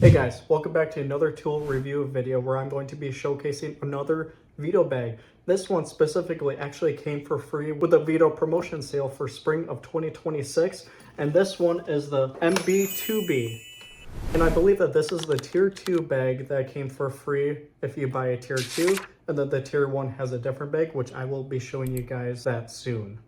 Hey guys, welcome back to another tool review video where I'm going to be showcasing another Veto bag. This one specifically actually came for free with a Veto promotion sale for spring of 2026, and this one is the mb2b. And I believe that this is the tier 2 bag that came for free if you buy a tier 2, and then the tier 1 has a different bag, which I will be showing you guys that soon.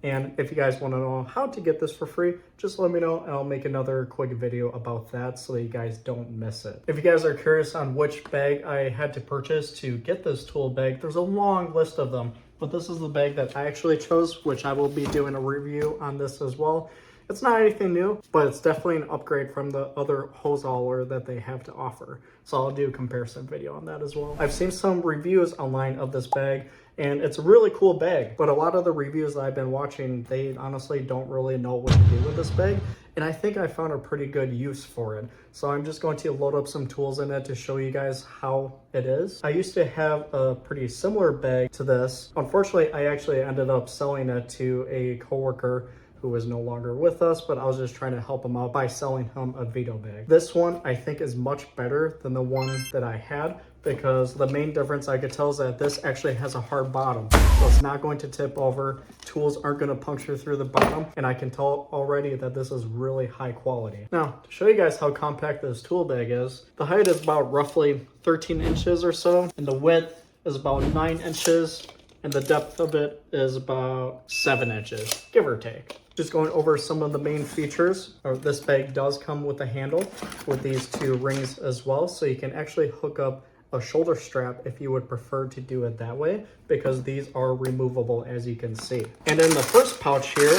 And if you guys want to know how to get this for free, just let me know and I'll make another quick video about that so that you guys don't miss it. If you guys are curious on which bag I had to purchase to get this tool bag, there's a long list of them, but this is the bag that I actually chose, which I will be doing a review on this as well. It's not anything new, but it's definitely an upgrade from the other hose hauler that they have to offer. So I'll do a comparison video on that as well. I've seen some reviews online of this bag, and it's a really cool bag, but a lot of the reviews that I've been watching, they honestly don't really know what to do with this bag, and I think I found a pretty good use for it. So I'm just going to load up some tools in it to show you guys how it is. I used to have a pretty similar bag to this. Unfortunately, I actually ended up selling it to a coworker who is no longer with us, but I was just trying to help him out by selling him a Veto bag. This one I think is much better than the one that I had, because the main difference I could tell is that this actually has a hard bottom. So it's not going to tip over, tools aren't going to puncture through the bottom, and I can tell already that this is really high quality. Now, to show you guys how compact this tool bag is, the height is about roughly 13 inches or so, and the width is about 9 inches, and the depth of it is about 7 inches, give or take. Just going over some of the main features. This bag does come with a handle with these 2 rings as well, so you can actually hook up a shoulder strap if you would prefer to do it that way, because these are removable, as you can see. And in the first pouch here,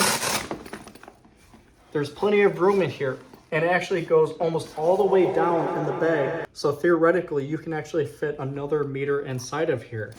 there's plenty of room in here, and it actually goes almost all the way down in the bag. So theoretically, you can actually fit another meter inside of here.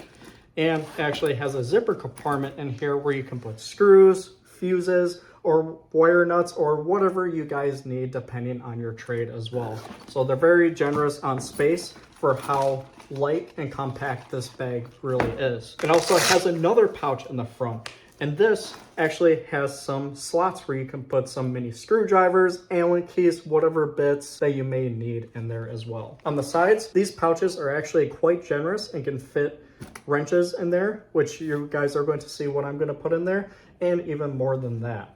And it actually has a zipper compartment in here where you can put screws, fuses, or wire nuts, or whatever you guys need depending on your trade as well. So they're very generous on space for how light and compact this bag really is. It also has another pouch in the front, and this actually has some slots where you can put some mini screwdrivers, Allen keys, whatever bits that you may need in there as well. On the sides, these pouches are actually quite generous and can fit wrenches in there, which you guys are going to see what I'm going to put in there, and even more than that.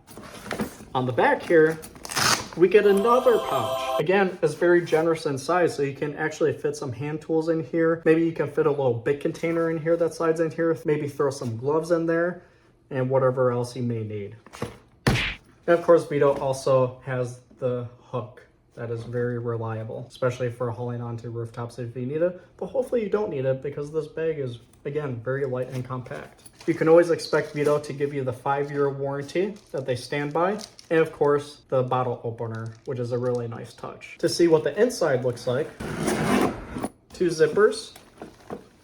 On the back here, we get another pouch. Again, it's very generous in size, so you can actually fit some hand tools in here. Maybe you can fit a little bit container in here that slides in here. Maybe throw some gloves in there and whatever else you may need. And of course, Veto also has the hook that is very reliable, especially for hauling onto rooftops if you need it. But hopefully you don't need it, because this bag is, again, very light and compact. You can always expect Veto to give you the 5-year warranty that they stand by, and of course the bottle opener, which is a really nice touch. To see what the inside looks like, 2 zippers.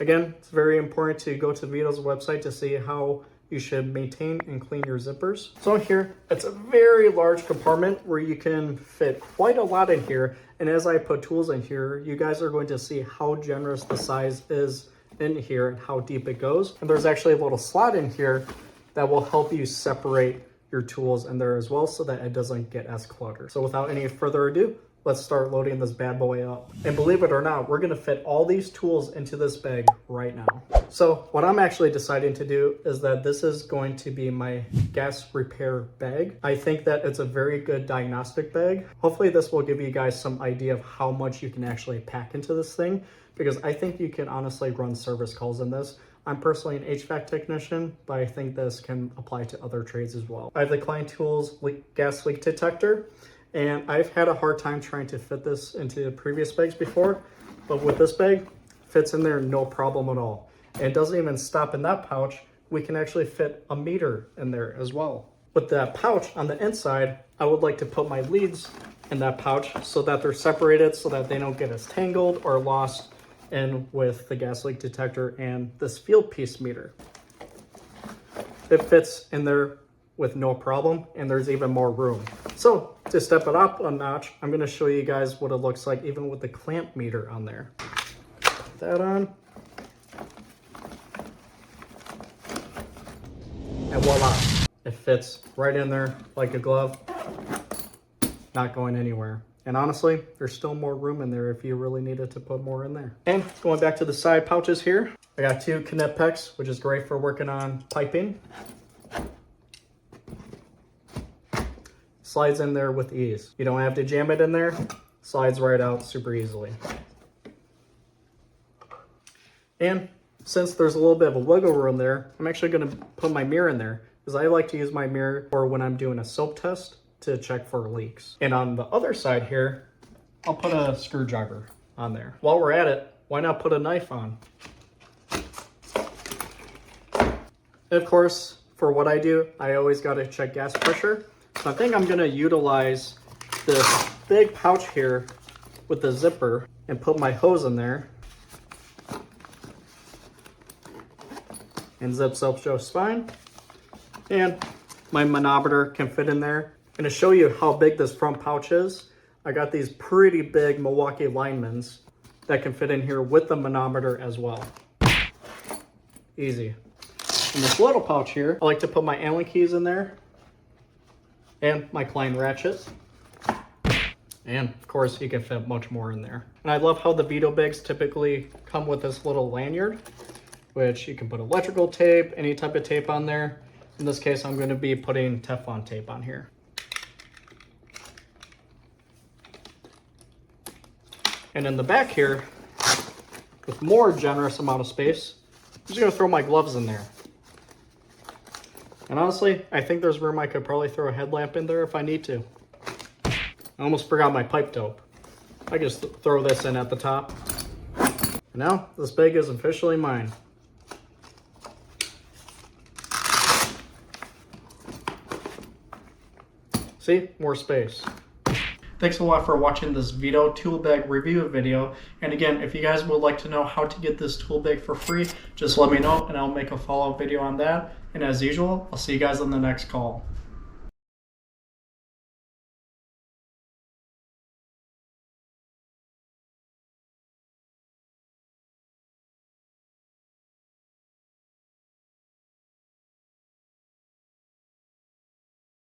Again, it's very important to go to Veto's website to see how you should maintain and clean your zippers. So here, it's a very large compartment where you can fit quite a lot in here, and as I put tools in here, you guys are going to see how generous the size is in here and how deep it goes. And there's actually a little slot in here that will help you separate your tools in there as well, so that it doesn't get as cluttered. So without any further ado, let's start loading this bad boy up. And believe it or not, we're gonna fit all these tools into this bag right now. So what I'm actually deciding to do is that this is going to be my gas repair bag. I think that it's a very good diagnostic bag. Hopefully this will give you guys some idea of how much you can actually pack into this thing, because I think you can honestly run service calls in this. I'm personally an HVAC technician, but I think this can apply to other trades as well. I have the Klein Tools gas leak detector, and I've had a hard time trying to fit this into previous bags before, but with this bag, fits in there no problem at all. And it doesn't even stop in that pouch. We can actually fit a meter in there as well. With that pouch on the inside, I would like to put my leads in that pouch so that they're separated, so that they don't get as tangled or lost in with the gas leak detector and this field piece meter. It fits in there with no problem, and there's even more room. So to step it up a notch, I'm gonna show you guys what it looks like even with the clamp meter on there. Put that on. And voila, it fits right in there like a glove, not going anywhere. And honestly, there's still more room in there if you really needed to put more in there. And going back to the side pouches here, I got 2 Kinepex, which is great for working on piping. Slides in there with ease. You don't have to jam it in there. Slides right out super easily. And since there's a little bit of a wiggle room there, I'm actually going to put my mirror in there because I like to use my mirror for when I'm doing a soap test to check for leaks. And on the other side here, I'll put a screwdriver on there. While we're at it, why not put a knife on? And of course, for what I do, I always got to check gas pressure. So I think I'm going to utilize this big pouch here with the zipper and put my hose in there. And zips up just fine. And my manometer can fit in there. And to show you how big this front pouch is, I got these pretty big Milwaukee linemans that can fit in here with the manometer as well. Easy. In this little pouch here, I like to put my Allen keys in there and my Klein ratchet. And of course, you can fit much more in there. And I love how the Veto bags typically come with this little lanyard, which you can put electrical tape, any type of tape on there. In this case, I'm going to be putting Teflon tape on here. And in the back here, with more generous amount of space, I'm just going to throw my gloves in there. And honestly, I think there's room I could probably throw a headlamp in there if I need to. I almost forgot my pipe dope. I just throw this in at the top. And now, this bag is officially mine. See, more space. Thanks a lot for watching this Veto tool bag review video. And again, if you guys would like to know how to get this tool bag for free, just let me know and I'll make a follow-up video on that. And as usual, I'll see you guys on the next call.